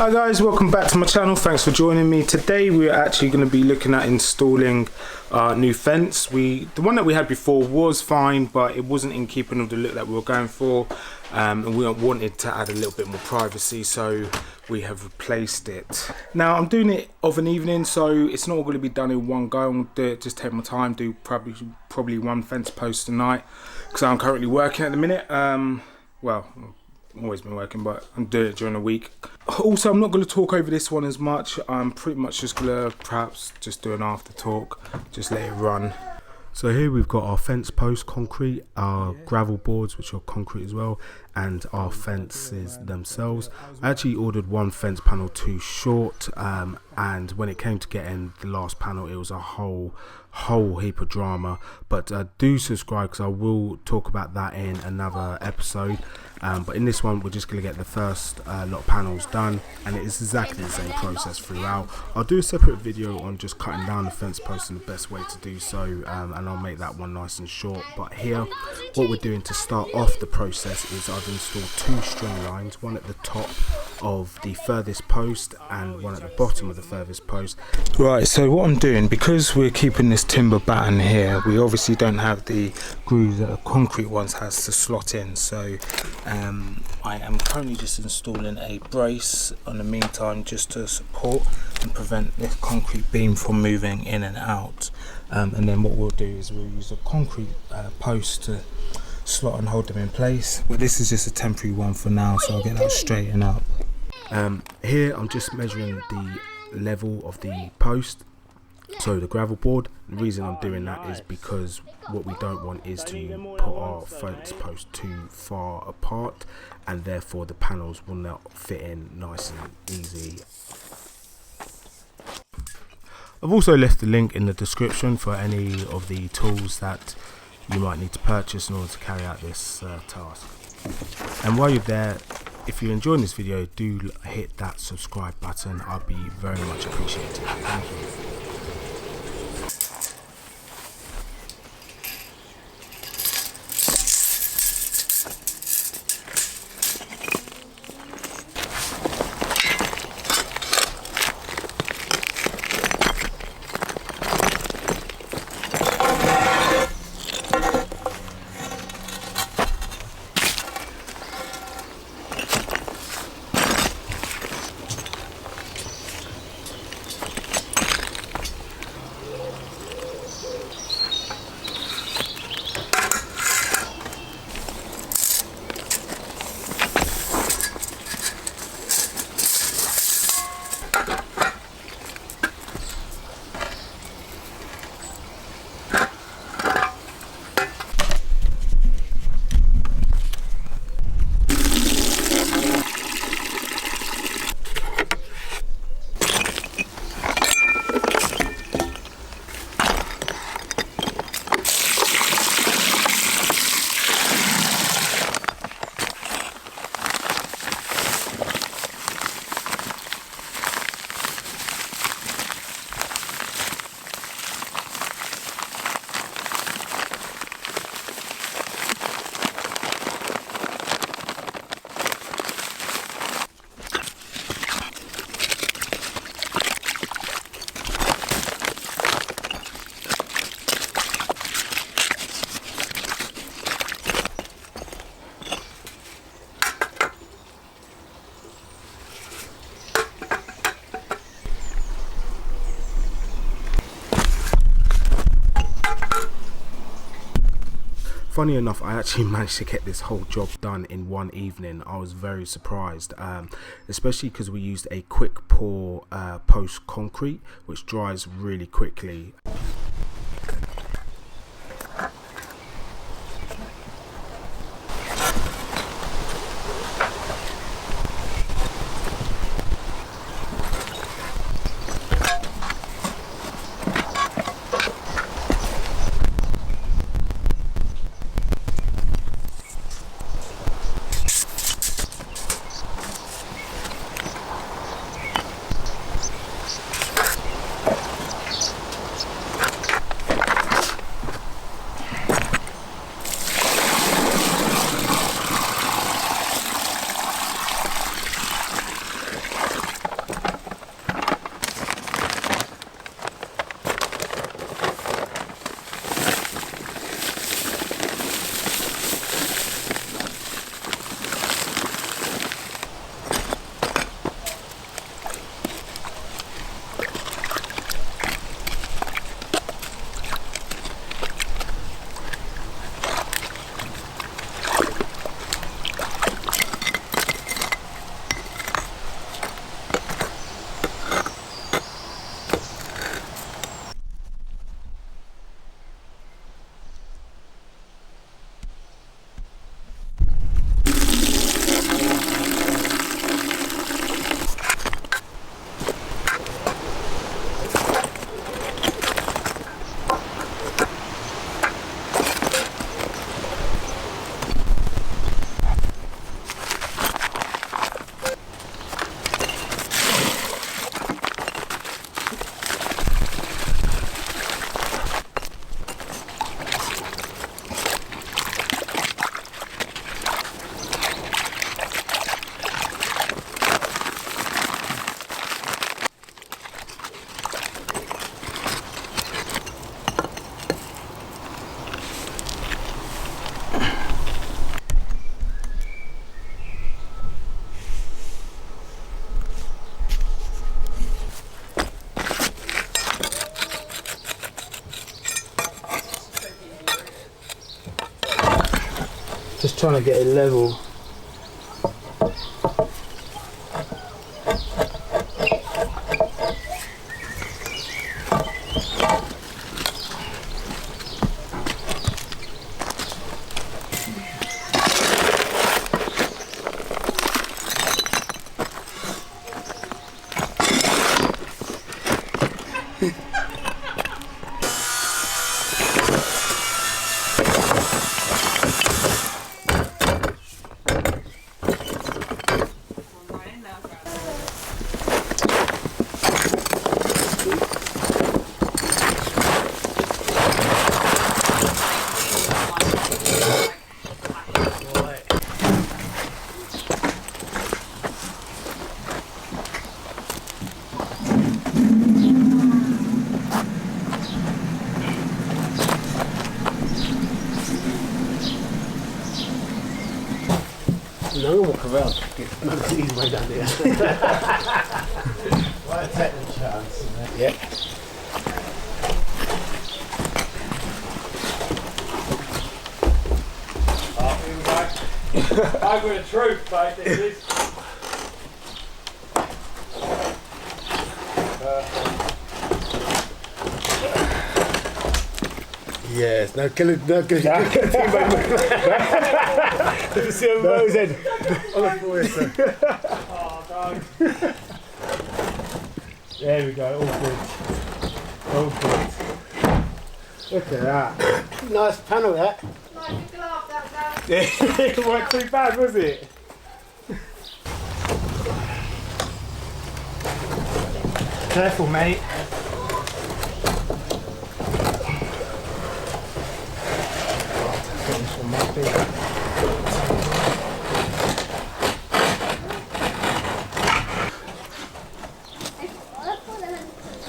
Hi guys, welcome back to my channel. Thanks for joining me. Today we're actually going to be looking at installing our new fence. The one that we had before was fine, but it wasn't in keeping with the look that we were going for, and we wanted to add a little bit more privacy, so we have replaced it. Now I'm doing it of an evening, so it's not going to be done in one go. I'm going to do it, just take my time, do probably one fence post a night, because I'm currently working at the minute. Well, I've always been working, but I'm doing it during the week. Also, I'm not going to talk over this one as much. I'm pretty much just going to perhaps just do an after talk, just let it run. So here we've got our fence post concrete, our gravel boards which are concrete as well, and our fences themselves. I actually ordered one fence panel too short, and when it came to getting the last panel it was a whole heap of drama. But do subscribe, because I will talk about that in another episode. But in this one we're just going to get the first lot of panels done, and it is exactly the same process throughout. I'll do a separate video on just cutting down the fence post and the best way to do so, and I'll make that one nice and short. But here what we're doing to start off the process is I've installed two string lines, one at the top of the furthest post and one at the bottom of the furthest post. Right, so what I'm doing, because we're keeping this timber batten here, we obviously don't have the grooves that the concrete ones has to slot in, so I am currently just installing a brace on the meantime, just to support and prevent this concrete beam from moving in and out. And then what we'll do is we'll use a concrete post to slot and hold them in place. But this is just a temporary one for now, so I'll get that straightened up. Here I'm just measuring the level of the post, so the gravel board. The reason I'm doing that is because what we don't want is to put our fence post too far apart, and therefore the panels will not fit in nice and easy. I've also left the link in the description for any of the tools that you might need to purchase in order to carry out this task. And while you're there, if you're enjoying this video, do hit that subscribe button. I'd be very much appreciated. Thank you. Funny enough, I actually managed to get this whole job done in one evening. I was very surprised, especially because we used a quick pour post concrete, which dries really quickly. trying to get it level. No, I'm gonna walk around. It's easy way down there. Why take the chance? Yeah. Oh, here we go. I've got a truth, mate. This is. Yes, no killing, no killing. Did you see him Mo's head on the floor? Oh, no. There we go, all good. All good. Look at that. Nice panel that. Like a glove, that It wasn't too bad, was it? Careful, mate.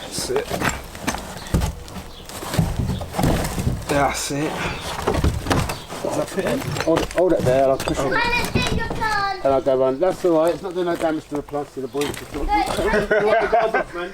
That's it. That's it. Does that fit in? Hold it there, I'll push it. When it's in your turn. And I'll go run. That's alright, it's not doing no damage to the plants, to the boys. Good. Man.